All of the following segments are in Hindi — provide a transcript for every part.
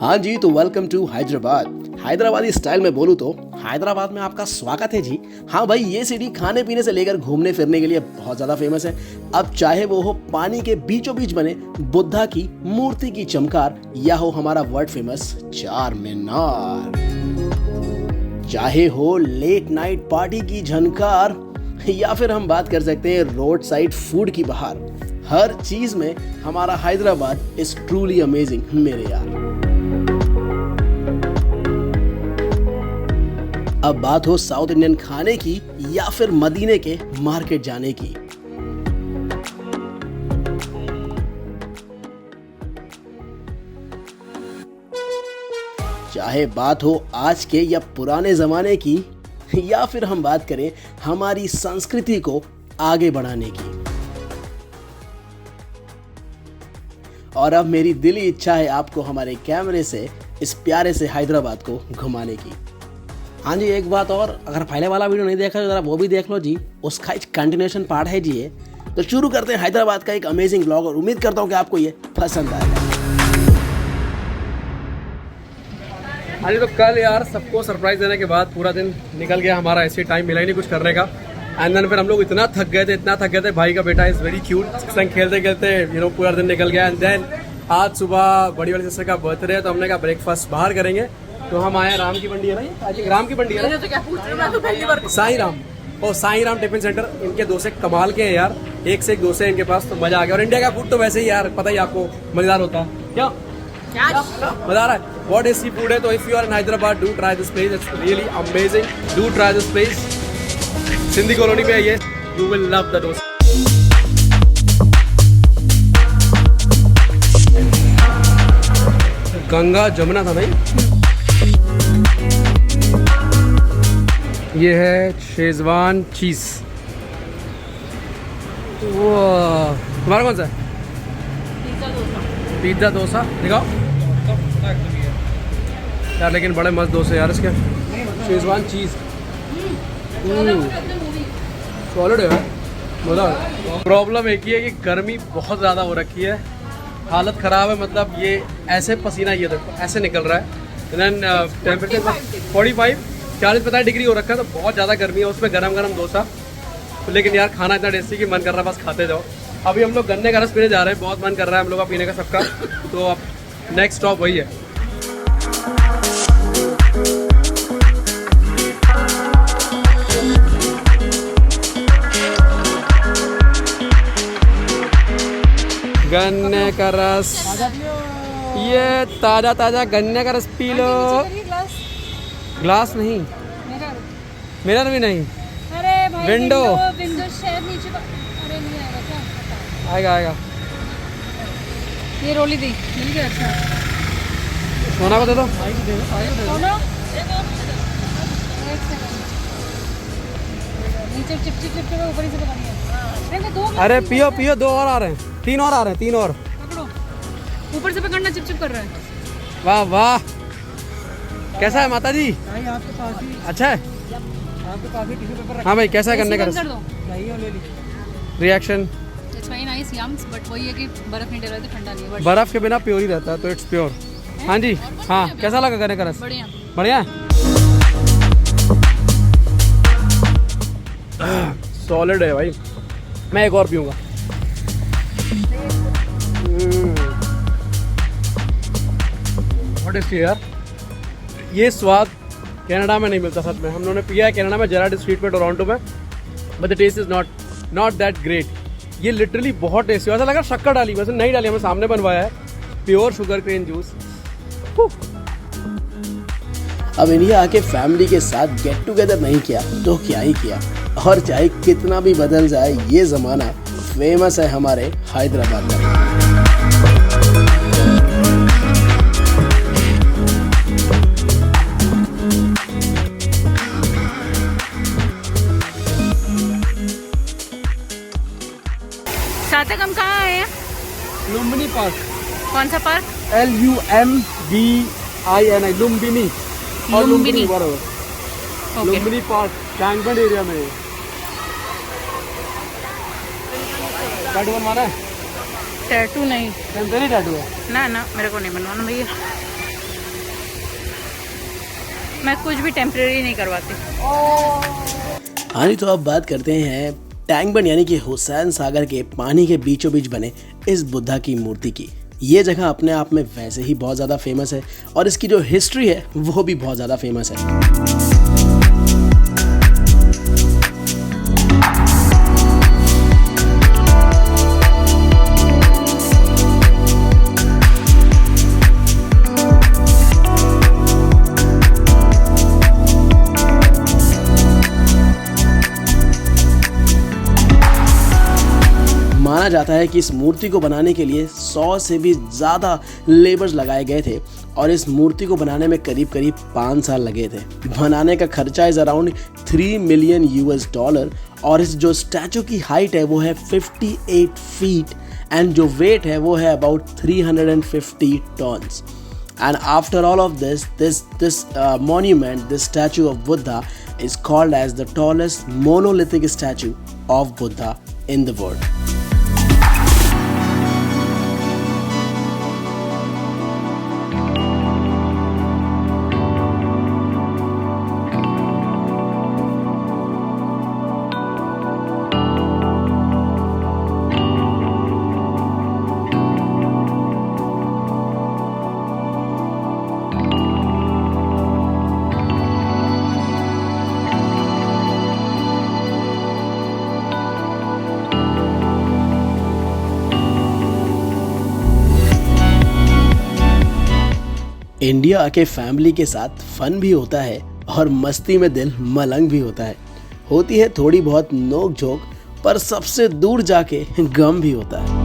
हाँ जी, तो welcome to Hyderabad. Hyderabadi style में बोलूँ तो हैदराबाद में आपका स्वागत है जी। हाँ भाई, ये सिटी खाने पीने से लेकर घूमने फिरने के लिए बहुत ज़्यादा फेमस है। अब चाहे वो हो पानी के बीचों बीच बने बुद्धा की मूर्ति की चमकार, या हो हमारा वर्ल्ड फेमस चार मीनार, चाहे हो लेट नाइट पार्टी की झनकार, या फिर हम बात कर सकते हैं रोड साइड फूड की बहार, हर चीज में हमारा हैदराबाद इज ट्रूली अमेजिंग मेरे यार। अब बात हो साउथ इंडियन खाने की या फिर मदीने के मार्केट जाने की, चाहे बात हो आज के या पुराने जमाने की, या फिर हम बात करें हमारी संस्कृति को आगे बढ़ाने की। और अब मेरी दिली इच्छा है आपको हमारे कैमरे से इस प्यारे से हैदराबाद को घुमाने की। हाँ जी, एक बात और, अगर पहले वाला वीडियो नहीं देखा तो जरा वो भी देख लो जी, उसका एक कंटिन्यूएशन पार्ट है जी ये। तो शुरू करते हैं हैदराबाद का एक अमेजिंग ब्लॉग, और उम्मीद करता हूँ कि आपको ये पसंद आएगा। हाँ जी, तो कल यार सबको सरप्राइज देने के बाद पूरा दिन निकल गया हमारा, ऐसे टाइम मिला ही नहीं कुछ करने का। एंड देन फिर हम लोग इतना थक गए थे। भाई का बेटा इज़ वेरी क्यूट, संग खेलते खेलते पूरा दिन निकल गया। एंड देन आज सुबह बड़ी वाली सिस्टर का बर्थडे है, तो हमने कहा ब्रेकफास्ट बाहर करेंगे। तो हम आए राम की मंडी है ना, आज राम की मंडी है ना, साईं राम टिफिन सेंटर। इनके डोसे कमाल के हैं यार, एक से एक डोसे इनके पास, तो मजा आ गया। और इंडिया का फूड तो वैसे ही यार पता ही आपको मजेदार होता है, क्या मजा आ रहा है। व्हाट इज सी फूड है, तो if you are in Hyderabad do try this place, it's really amazing, do try this place. Sindhi colony में है ये, you will love the dosa. Ganga Jamuna था भाई। ये है शेजवान चीज। वो तुम्हारा कौन सा है? पिज्जा डोसा दिखाओ यार, लेकिन बड़े मस्त डोसे यार इसके, शेजवान चीज सॉलिड है, मजा। प्रॉब्लम एक ही है कि गर्मी बहुत ज़्यादा हो रखी है, हालत ख़राब है। मतलब ये ऐसे पसीना, ये देखो ऐसे निकल रहा है। देन टेम्परेचर 45-40 डिग्री हो रखा है, तो बहुत ज़्यादा गर्मी है। उसमें गरम गरम डोसा, तो लेकिन यार खाना इतना टेस्टी कि मन कर रहा है बस खाते जाओ। अभी हम लोग गन्ने का रस पीने जा रहे हैं, बहुत मन कर रहा है हम लोग का पीने का सबका। तो अब नेक्स्ट स्टॉप वही है। गन्ने का रस, ये ताजा ताजा गन्ने का रस पी लो। ग्लास नहीं, मेरा भी नहीं। अरे भाई विंडो शायद नीचे का, अरे नहीं आएगा क्या? आएगा। ये रोली दी मिल गया। अच्छा सोना को दे दो। सोना एक सेकंड, नीचे चिप चिप चिप ऊपर ही से पता नहीं है। अरे पियो पियो, 2 और आ रहे हैं, 3 और आ रहे हैं, 3 और पकड़ो, ऊपर से पकड़ना, चिप चिप कर रहा है। वाह वाह, कैसा है माता जी? आपके पास ही अच्छा है आपके पास ही टिश्यू पेपर। हाँ भाई, कैसा है गन्ने का रस? Reaction it's very nice Young's, but वही है कि बर्फ नहीं डल रहा, तो ठंडा नहीं है। बर्फ के बिना प्योर ही रहता है, तो इट्स प्योर। हाँ जी, हाँ कैसा लगा गन्ने का रस? बढ़िया बढ़िया है, सॉलिड है भाई। मैं एक और पीऊँगा। व्हाट इज यार, ये स्वाद कनाडा में नहीं मिलता सच में। हम लोगों ने पिया है कनाडा में, जेराड स्ट्रीट पे टोरंटो में, but the taste is not that great. ये लिटरली बहुत टेस्टी, ऐसा लगा शक्कर डाली, वैसे नहीं डाली, हमें सामने बनवाया है, प्योर शुगर केन जूस। अब इंडिया आके फैमिली के साथ गेट टुगेदर नहीं किया तो क्या ही किया। और चाहे कितना भी बदल जाए ये जमाना, फेमस है हमारे हैदराबाद का। सातक हम कहाँ आए हैं? लुम्बिनी पार्क। कौन सा पार्क? LUMBINI, लुम्बिनी और लुम्बिनी बराबर। Okay. Lumbini park Tank Bund area में। टैटू बनवाना है? टैटू नहीं, टेम्परेरी टैटू है ना ना मेरे को नहीं बनवाना भैया। मैं कुछ भी टेम्परेरी नहीं करवाती। हाँ जी, तो अब बात करते हैं टैंक बंड यानी कि हुसैन सागर के पानी के बीचों बीच बने इस बुद्धा की मूर्ति की। ये जगह अपने आप में वैसे ही बहुत ज़्यादा फेमस है और इसकी जो हिस्ट्री है वो भी बहुत ज़्यादा फेमस है। माना जाता है कि इस मूर्ति को बनाने के लिए 100 से भी ज़्यादा लेबर्स लगाए गए थे और इस मूर्ति को बनाने में करीब 5 साल लगे थे। बनाने का खर्चा इज़ अराउंड $3 मिलियन और इस जो स्टैचू की हाइट है वो है 58 फीट एंड जो वेट है वो है about 350 tons. And after all of this monument, this statue of Buddha is called as the tallest monolithic statue of Buddha in the world. India आके फैमिली के साथ फन भी होता है और मस्ती में दिल मलंग भी होता है। होती है थोड़ी बहुत नोक झोंक, पर सबसे दूर जाके गम भी होता है।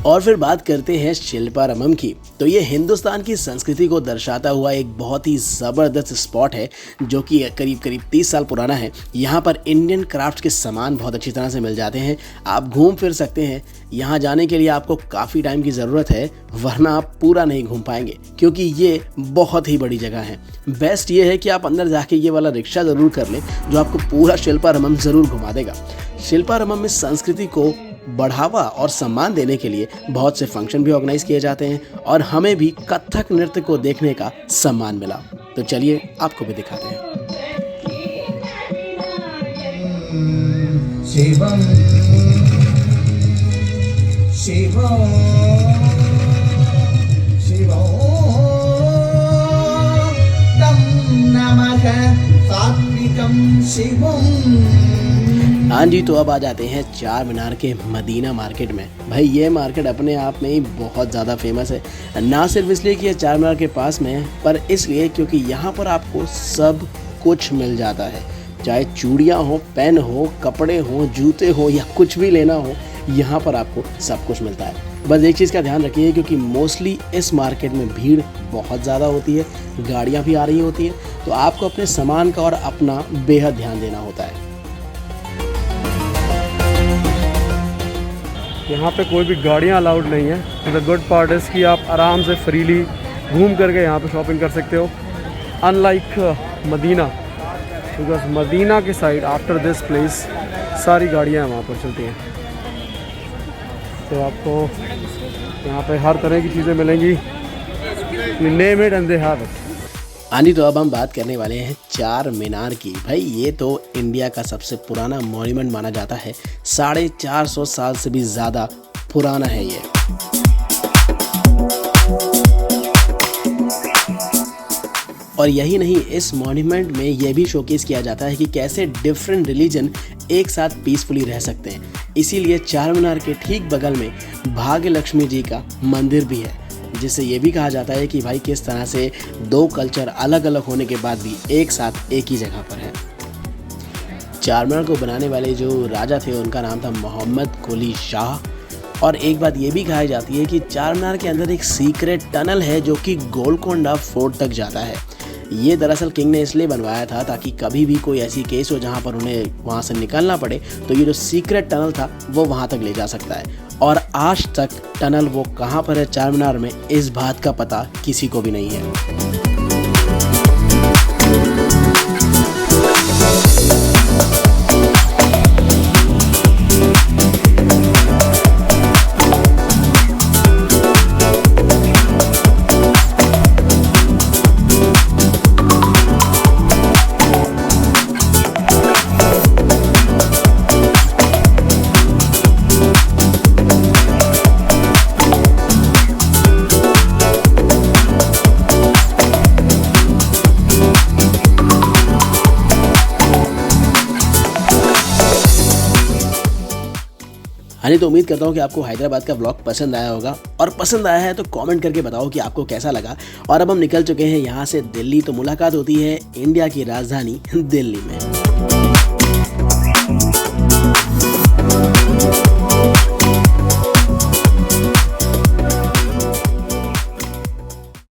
और फिर बात करते हैं शिल्पारामम की। तो ये हिंदुस्तान की संस्कृति को दर्शाता हुआ एक बहुत ही ज़बरदस्त स्पॉट है जो कि करीब 30 साल पुराना है। यहाँ पर इंडियन क्राफ्ट के सामान बहुत अच्छी तरह से मिल जाते हैं। आप घूम फिर सकते हैं। यहाँ जाने के लिए आपको काफ़ी टाइम की ज़रूरत है, वरना आप पूरा नहीं घूम पाएंगे क्योंकि ये बहुत ही बड़ी जगह है। बेस्ट ये है कि आप अंदर जाके ये वाला रिक्शा ज़रूर कर लें जो आपको पूरा शिल्पारामम ज़रूर घुमा देगा। शिल्पारामम में संस्कृति को बढ़ावा और सम्मान देने के लिए बहुत से फंक्शन भी ऑर्गेनाइज किए जाते हैं और हमें भी कथक नृत्य को देखने का सम्मान मिला। तो चलिए आपको भी दिखाते हैं। शिवम शिवम शिवम नमः सात्विकम शिवम। हाँ जी, तो अब आ जाते हैं चार मीनार के मदीना मार्केट में। भाई ये मार्केट अपने आप में ही बहुत ज़्यादा फेमस है, ना सिर्फ इसलिए कि ये चार मीनार के पास में है, पर इसलिए क्योंकि यहाँ पर आपको सब कुछ मिल जाता है। चाहे चूड़ियाँ हो, पेन हो, कपड़े हो, जूते हो या कुछ भी लेना हो, यहाँ पर आपको सब कुछ मिलता है। बस एक चीज़ का ध्यान रखिए क्योंकि मोस्टली इस मार्केट में भीड़ बहुत ज़्यादा होती है, गाड़ियाँ भी आ रही होती हैं, तो आपको अपने सामान का और अपना बेहद ध्यान देना होता है। यहाँ पे कोई भी गाड़ियाँ अलाउड नहीं है। द गुड पार्ट इज़ कि आप आराम से फ्रीली घूम करके यहाँ पे शॉपिंग कर सकते हो, अनलाइक मदीना, बिकॉज मदीना के साइड आफ्टर दिस प्लेस सारी गाड़ियाँ वहाँ पर चलती हैं। तो आपको यहाँ पे हर तरह की चीज़ें मिलेंगी, name it and they have it. हाँ जी, तो अब हम बात करने वाले हैं चार मीनार की। भाई ये तो इंडिया का सबसे पुराना मॉन्यूमेंट माना जाता है, 450 साल से भी ज़्यादा पुराना है ये। और यही नहीं, इस मॉन्यूमेंट में यह भी शोकेस किया जाता है कि कैसे डिफरेंट रिलीजन एक साथ पीसफुली रह सकते हैं। इसीलिए चार मीनार के ठीक बगल में भाग्य लक्ष्मी जी का मंदिर भी है, जिससे ये भी कहा जाता है कि भाई किस तरह से दो कल्चर अलग अलग होने के बाद भी एक साथ एक ही जगह पर है। चार मीनार को बनाने वाले जो राजा थे उनका नाम था मोहम्मद कुली शाह। और एक बात ये भी कही जाती है कि चार मीनार के अंदर एक सीक्रेट टनल है जो कि गोलकोंडा फोर्ट तक जाता है। ये दरअसल किंग ने इसलिए बनवाया था ताकि कभी भी कोई ऐसी केस हो जहाँ पर उन्हें वहाँ से निकलना पड़े तो ये जो सीक्रेट टनल था वो वहाँ तक ले जा सकता है। और आज तक टनल वो कहाँ पर है चार मीनार में, इस बात का पता किसी को भी नहीं है। नहीं तो उम्मीद करता हूँ कि आपको हैदराबाद का व्लॉग पसंद आया होगा, और पसंद आया है तो कमेंट करके बताओ कि आपको कैसा लगा। और अब हम निकल चुके हैं यहाँ से दिल्ली, तो मुलाकात होती है इंडिया की राजधानी दिल्ली में।